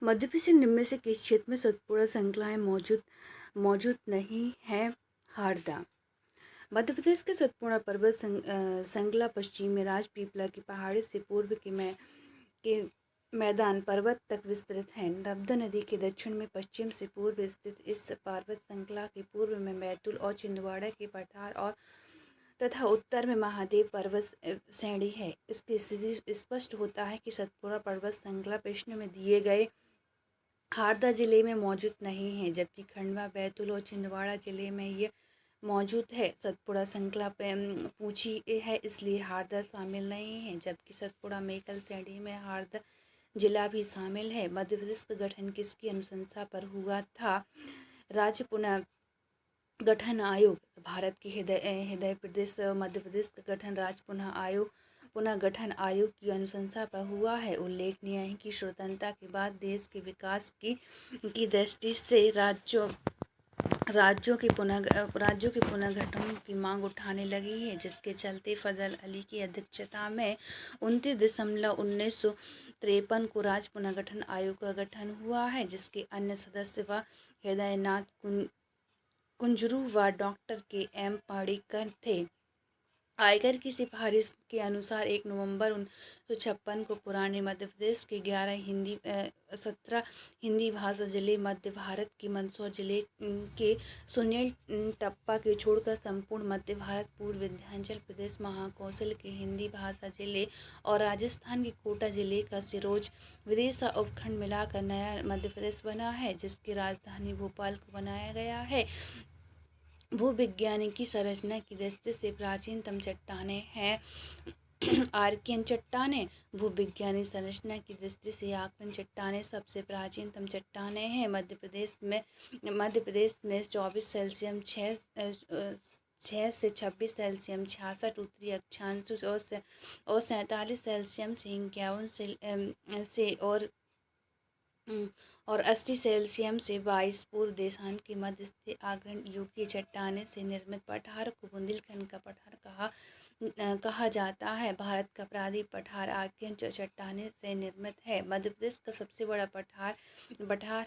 मध्य प्रदेश के निम्न में से किस क्षेत्र में सतपुड़ा श्रृंखलाएं मौजूद मौजूद नहीं है? हरदा। मध्य प्रदेश के सतपुड़ा पर्वत श्रृंखला पश्चिम में राजपीपला की पहाड़ी से पूर्व के मैदान पर्वत तक विस्तृत है। नर्मदा नदी के दक्षिण में पश्चिम से पूर्व स्थित इस पर्वत श्रृंखला के पूर्व में बैतूल और छिंदवाड़ा के पठार और तथा उत्तर में महादेव पर्वत श्रेणी है। इसकी स्थिति स्पष्ट होता है कि सतपुड़ा पर्वत श्रृंखला प्रश्न में दिए गए हरदा जिले में मौजूद नहीं है, जबकि खंडवा, बैतूल और छिंदवाड़ा जिले में ये मौजूद है। सतपुड़ा श्रृंखला पूछी है, इसलिए हरदा शामिल नहीं है, जबकि सतपुड़ा मेकल श्रेणी में हरदा जिला भी शामिल है। मध्य प्रदेश का गठन किसकी अनुशंसा पर हुआ था? राज्य पुनर्गठन आयोग। भारत के हृदय प्रदेश मध्य प्रदेश का गठन राज्य पुनर्गठन आयोग की अनुशंसा पर हुआ है। उल्लेखनीय है कि स्वतंत्रता के बाद देश के विकास की दृष्टि से राज्यों के पुनर्गठन की मांग उठाने लगी है, जिसके चलते फजल अली की अध्यक्षता में 29 दिसंबर 1953 को राज्य पुनर्गठन आयोग का गठन हुआ है, जिसके अन्य सदस्य व हृदयनाथ कुंजरू व डॉक्टर के.एम. पर्रिकर थे। आयकर की सिफारिश के अनुसार 1 नवंबर 1956 को पुराने मध्य प्रदेश के 17 हिंदी भाषा जिले मध्य भारत के मंदसौर जिले के सुनील टप्पा के छोड़कर संपूर्ण मध्य भारत, पूर्व विंध्याचल प्रदेश, महाकौशल के हिंदी भाषा जिले और राजस्थान के कोटा जिले का सिरोज विदिशा उपखंड मिलाकर नया मध्य प्रदेश बना है, जिसकी राजधानी भोपाल को बनाया गया है। भूविज्ञानिकी संरचना की दृष्टि से प्राचीनतम चट्टानें हैं आर्कियन चट्टानें। भूविज्ञानिक संरचना की दृष्टि से आर्कियन चट्टानें सबसे प्राचीनतम चट्टानें हैं। मध्य प्रदेश में 24 सेल्सियम 6 से 26 सेल्सियम 66 उत्तरी अक्षांश और 47 सेल्सियम से 51 से और 80 सेल्सियम से 22 पूर्व देशांत के मध्य स्थित आग्नेय युग की चट्टाने से निर्मित पठार को बुंदेलखंड का पठार कहा जाता है। भारत का प्रायद्वीप पठार आग्नेय चट्टाने से निर्मित है। मध्य प्रदेश का सबसे बड़ा पठार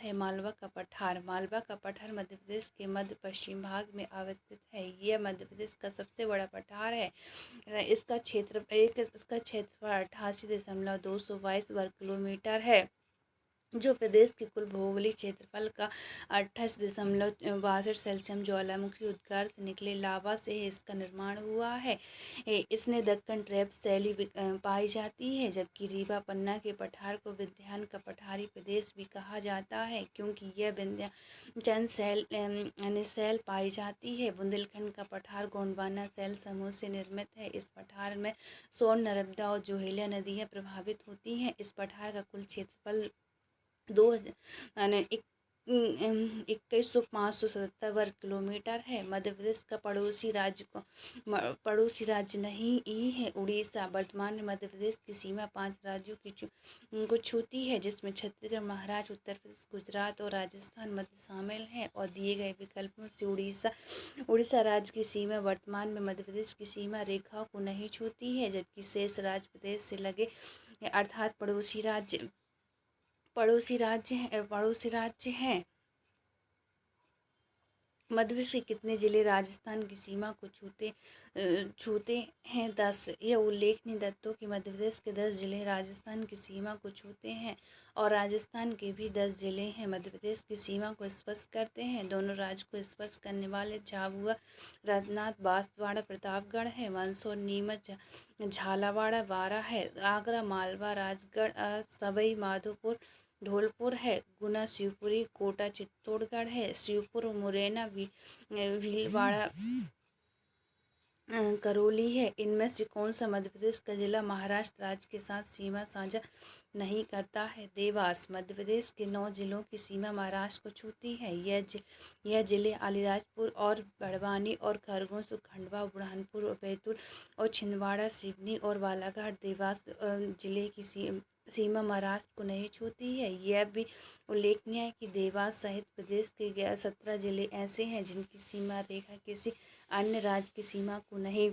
है मालवा का पठार। मालवा का पठार मध्य प्रदेश के मध्य पश्चिम भाग में अवस्थित है। यह मध्य प्रदेश का सबसे बड़ा पठार है। इसका क्षेत्रफल 88.222 वर्ग किलोमीटर है, जो प्रदेश के कुल भौगोलिक क्षेत्रफल का 28.62 सेल्सियम ज्वालामुखी उद्गार से निकले लावा से इसका निर्माण हुआ है। इसने दक्कन ट्रैप शैली पाई जाती है, जबकि रीवा पन्ना के पठार को विंध्याचल का पठारी प्रदेश भी कहा जाता है, क्योंकि यह विंध्याचल शैल पाई जाती है। बुंदेलखंड का पठार गोंडवाना शैल समूह से निर्मित है। इस पठार में सोन, नर्मदा और जोहेला नदियाँ प्रभावित होती हैं। इस पठार का कुल क्षेत्रफल 21,577 वर्ग किलोमीटर है। मध्य प्रदेश का पड़ोसी राज्य नहीं ही है उड़ीसा। वर्तमान में मध्य प्रदेश की सीमा 5 राज्यों को छूती है, जिसमें छत्तीसगढ़, महाराष्ट्र, उत्तर प्रदेश, गुजरात और राजस्थान मध्य शामिल हैं। और दिए गए विकल्पों से उड़ीसा राज्य की सीमा वर्तमान में मध्य प्रदेश की सीमा रेखाओं को नहीं छूती है, जबकि शेष राज्य प्रदेश से लगे अर्थात पड़ोसी राज्य हैं। मध्य प्रदेश के कितने जिले राजस्थान की सीमा को छूते हैं? 10। यह उल्लेखनीय तथ्य कि मध्य प्रदेश के 10 जिले राजस्थान की सीमा को छूते हैं और राजस्थान के भी 10 जिले हैं मध्य प्रदेश की सीमा को स्पर्श करते हैं। दोनों राज्य को स्पर्श करने वाले झाबुआ, रतनाथ, बांसवाड़ा, प्रतापगढ़ है। मंदसौर, नीमच, झालावाड़, बारा है। आगरा, मालवा, राजगढ़, सवाई माधोपुर, धौलपुर है। गुना, शिवपुरी, कोटा, चित्तौड़गढ़ है। शिवपुर, मुरैना, भीलवाड़ा, करौली है। इनमें से कौन सा मध्य प्रदेश का जिला महाराष्ट्र राज्य के साथ सीमा साझा नहीं करता है? देवास। मध्य प्रदेश के 9 जिलों की सीमा महाराष्ट्र को छूती है। यह जिले अलीराजपुर और बड़वानी और खरगोन, खंडवा, बुरहानपुर और बैतूल और छिंदवाड़ा, सिवनी और बालाघाट। देवास जिले की सीमा महाराष्ट्र को नहीं छूती है। यह भी उल्लेखनीय है कि देवास सहित प्रदेश के 17 जिले ऐसे हैं जिनकी सीमा रेखा किसी अन्य राज्य की सीमा को नहीं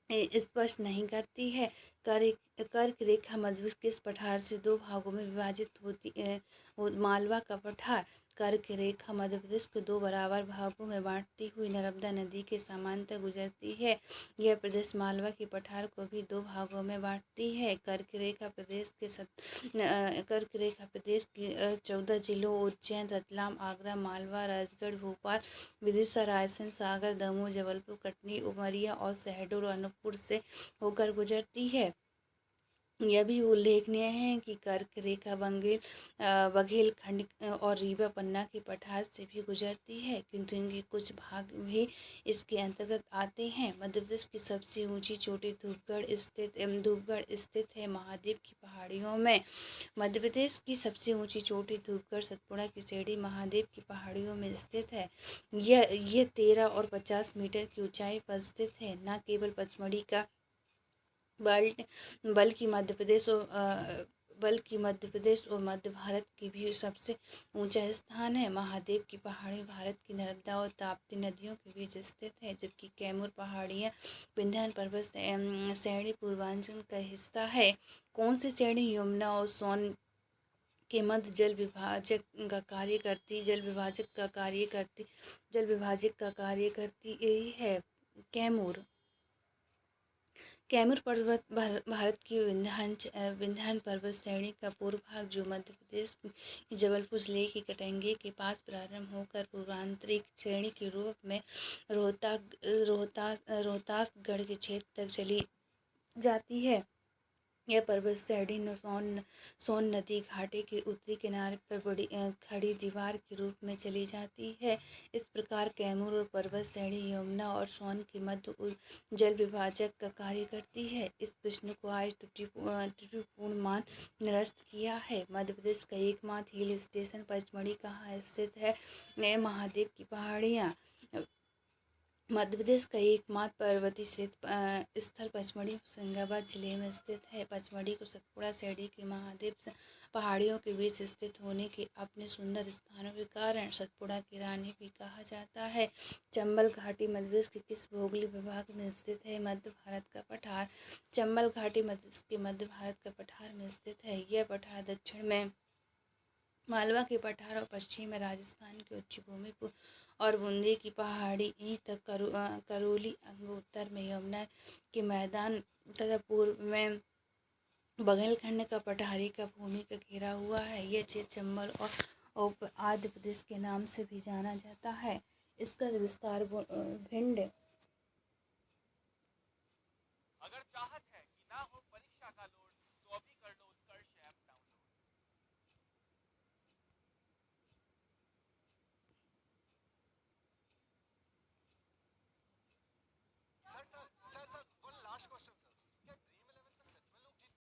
स्पष्ट नहीं करती है। कर्क रेखा मध्य किस पठार से दो भागों में विभाजित होती है? मालवा का पठार। कर्क रेखा मध्य प्रदेश को दो बराबर भागों में बांटती हुई नर्मदा नदी के समांतर गुजरती है। यह प्रदेश मालवा के पठार को भी दो भागों में बांटती है। कर्क रेखा प्रदेश के 14 जिलों उज्जैन, रतलाम, आगरा, मालवा, राजगढ़, भोपाल, विदिशा, रायसेन, सागर, दमोह, जबलपुर, कटनी, उमरिया और शहडोल और अनूपपुर से होकर गुजरती है। यह भी उल्लेखनीय है कि कर्क रेखा बघेलखंड और रीवा पन्ना के पठार से भी गुजरती है, किंतु इनके कुछ भाग भी इसके अंतर्गत आते हैं। मध्य प्रदेश की सबसे ऊंची चोटी धूपगढ़ स्थित है महादेव की पहाड़ियों में। मध्य प्रदेश की सबसे ऊंची चोटी धूपगढ़ सतपुड़ा की सीढ़ी महादेव की पहाड़ियों में स्थित है। यह 13 और 50 मीटर की ऊंचाई पर स्थित है। न केवल पचमढ़ी का बल्ट बल्कि मध्य प्रदेश और मध्य भारत की भी सबसे ऊंचा स्थान है। महादेव की पहाड़ी भारत की नर्मदा और ताप्ती नदियों के बीच स्थित है, जबकि कैमूर पहाड़ियाँ विंध्य पर्वत श्रेणी पूर्वांचल का हिस्सा है। कौन सी श्रेणी यमुना और सोन के मध्य जल विभाजक का कार्य करती है? कैमूर पर्वत भारत की विंध्य पर्वत श्रेणी का पूर्व भाग, जो मध्य प्रदेश की जबलपुर जिले की कटंगी के पास प्रारंभ होकर पूर्वांतरिक श्रेणी के रूप में रोहतासगढ़ के क्षेत्र तक चली जाती है। यह पर्वत श्रेणी सोन नदी घाटी के उत्तरी किनारे पर बड़ी खड़ी दीवार के रूप में चली जाती है। इस प्रकार कैमूर और पर्वत श्रेणी यमुना और सोन के मध्य जल विभाजक का कार्य करती है। इस प्रश्न को आज त्रुटिपूर्ण मान निरस्त किया है। मध्य प्रदेश का एकमात्र हिल स्टेशन पचमढ़ी कहाँ स्थित है? महादेव की पहाड़ियाँ। मध्य प्रदेश का एकमात्र पर्वतीय स्थल पचमढ़ी होशंगाबाद जिले में स्थित है। पचमढ़ी को सतपुड़ा श्रेणी के महादेव पहाड़ियों के बीच स्थित होने के अपने सुंदर स्थानों के कारण सतपुड़ा की रानी भी कहा जाता है। चंबल घाटी मध्य प्रदेश के किस भौगोलिक विभाग में स्थित है? मध्य भारत का पठार। चंबल घाटी मध्य भारत का पठार में स्थित है। यह पठार दक्षिण में मालवा के पठार और पश्चिम में राजस्थान की उच्च भूमि और बूंदी की पहाड़ी तक करौली अंग, उत्तर में यमुना के मैदान तथा पूर्व में बघेलखंड का पठारी का भूमि का घेरा हुआ है। यह क्षेत्र चंबल और आंध्र प्रदेश के नाम से भी जाना जाता है। इसका विस्तार भिंड